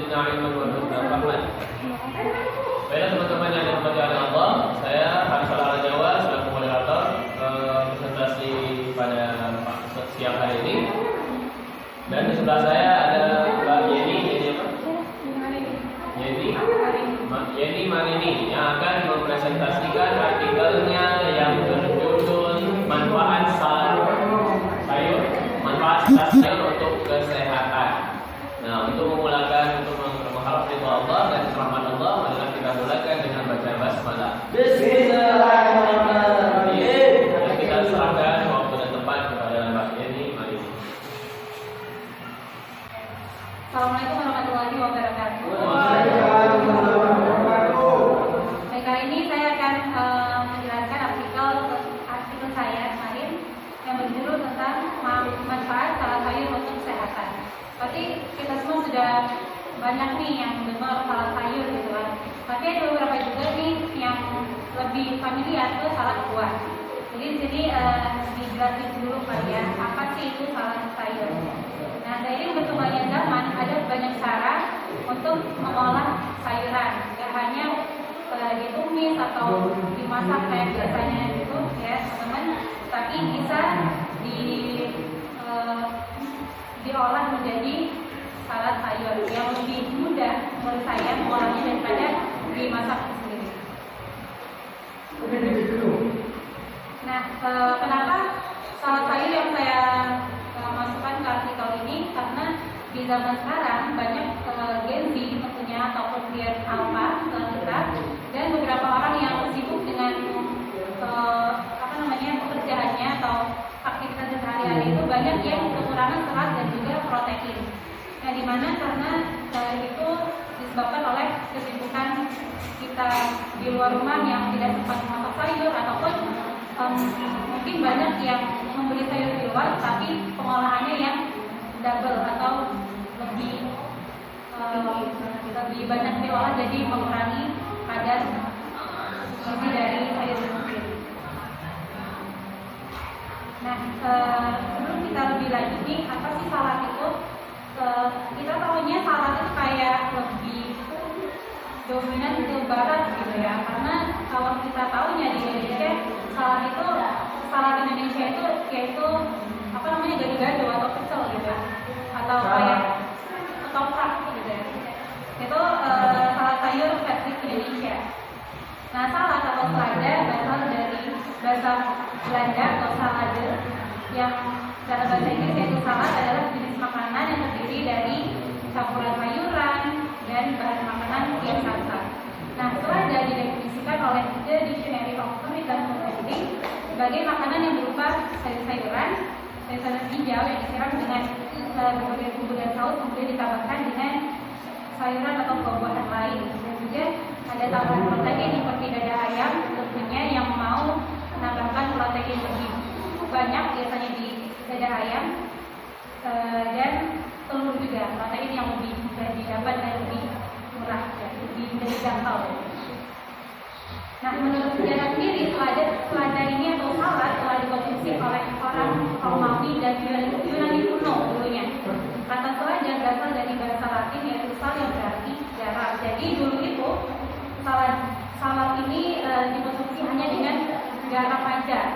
zidna ilman warzuqna fahman. Baiklah teman-teman yang dirahmati oleh Allah, saya Haris Al-Jawa selaku moderator presentasi pada siang hari ini. Dan di sebelah saya ada Mbak Yeni Yeni Marini yang akan mempresentasikan artikelnya yang berjudul manfaat sayur untuk kesehatan. Nah, untuk memulakan, untuk mengharap ridha Allah dan rahmat Allah, marilah kita mulakan dengan baca basmalah. Bismillahirrahmanirrahim. Dan kita serahkan waktu dan tempat kepada Mbak Yeni Marini. Assalamualaikum warahmatullahi wabarakatuh. Baik, kali ini saya akan menjelaskan artikel saya kemarin yang berjudul tentang manfaat salad sayur untuk kesehatan. Pasti kita semua sudah banyak nih yang dengar salad sayur gitu kan. Tapi ada beberapa juga nih yang lebih familiar ke salad buah. Jadi di sini dijelasin dulu kali ya, apa sih itu salad sayur. Nah, seiring berkembangnya zaman ada banyak cara untuk mengolah sayuran. Gak hanya ditumis atau dimasak kayak biasanya gitu ya teman-teman, tapi bisa diolah menjadi salad sayur yang lebih mudah menurut saya mengolahnya daripada dimasak sendiri. Nah, kenapa salad sayur yang saya masukkan ke artikel ini? Karena di zaman sekarang banyak Gen Z tentunya ataupun Gen Alpha kita dan beberapa orang yang sibuk dengan pekerjaannya atau aktivitas sehari-hari itu banyak yang kekurangan serat dan juga protein. Nah, di mana karena itu disebabkan oleh kesibukan kita di luar rumah yang tidak sempat memasak sayur ataupun mungkin banyak yang membeli sayur di luar tapi pengolahannya yang double atau lebih banyak diolah jadi mengurangi kadar gizi dari sayur sendiri. Nah, sebelum kita lebih lanjut nih, apa sih salad itu? Kita tahunya salad itu kayak lebih dominan ke barat gitu ya, karena kalau kita tahunya di Indonesia salad Indonesia itu yaitu gado-gado atau pecel gitu, atau kayak ketoprak gitu ya. Itu salad sayur versi Indonesia. Nah, salad atau selada berasal dari bahasa Belanda atau salade, yang dalam bahasa Inggris yaitu salad adalah jenis makanan yang terdiri dari campuran sayuran dan bahan makanan yang santan. Nah, selada didefinisikan oleh The Dictionary of American Food sebagai makanan yang berupa sayur-sayuran hijau yang disiram dengan berbagai bumbu dan saus, kemudian ditambahkan dengan sayuran atau buah-buahan lain, dan juga ada tambahan protein seperti dada ayam tentunya yang mau menambahkan protein lebih banyak biasanya di dada ayam, dan telur juga protein yang lebih mudah didapat dan lebih murah dan lebih terjangkau. Nah, menurut sejarah sendiri selada ini atau salad telah dikonsumsi oleh orang Romawi dan Yunani kuno dulunya. Kata selada berasal dari bahasa Latin yaitu sal yang berarti garam. Jadi dulu itu salad ini dikonsumsi hanya dengan garam aja,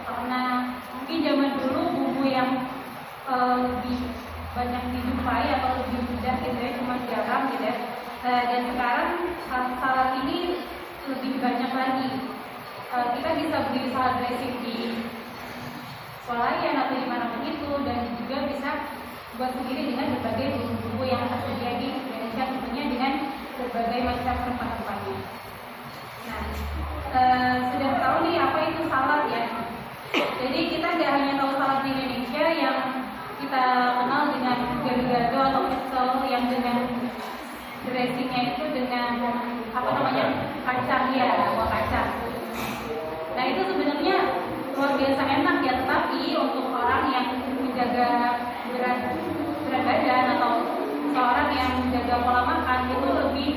karena mungkin zaman dulu bumbu yang lebih banyak dijumpai atau lebih mudah gitu ya, cuma garam gitu ya. Dan sekarang salad ini lebih banyak lagi. Kita bisa beli salad dressing di swalayan atau dimanapun itu, dan juga bisa buat sendiri dengan berbagai bumbu-bumbu yang tersedia di Indonesia, tentunya dengan berbagai macam rempah-rempahnya. Nah, sudah tahu nih apa itu salad ya. Jadi kita tidak hanya tahu salad di Indonesia yang kita kenal dengan gado-gado atau pecel yang dengan dressingnya itu dengan kacang ya, buah kacang. Nah, itu sebenarnya luar biasa enak ya, tetapi untuk orang yang menjaga berat badan atau seorang yang menjaga pola makan itu lebih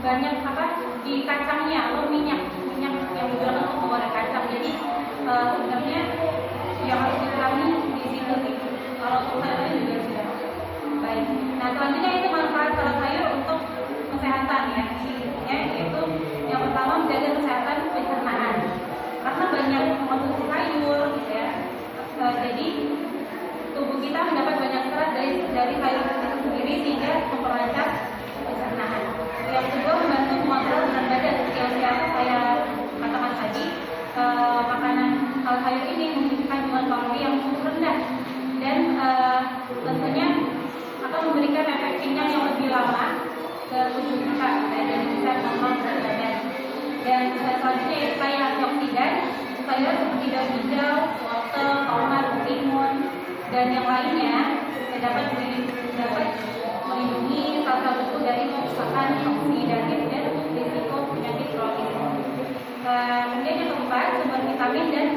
banyak di kacangnya atau minyak yang digunakan untuk mengolah kacang. Jadi sebenarnya yang harus dikurangi di situ sih. Kalau untuk saya juga sudah baik. Nah, selanjutnya itu manfaat salad ke tubuh kita dan bisa mengontrol berat badan. Dan selanjutnya yaitu kaya antioksidan, sayuran seperti daun hijau, wortel, tomat, timun, dan yang lainnya dapat melindungi sel-sel tubuh dari kerusakan oksidatif dan risiko penyakit kronis. Kemudian yang keempat, sumber vitamin dan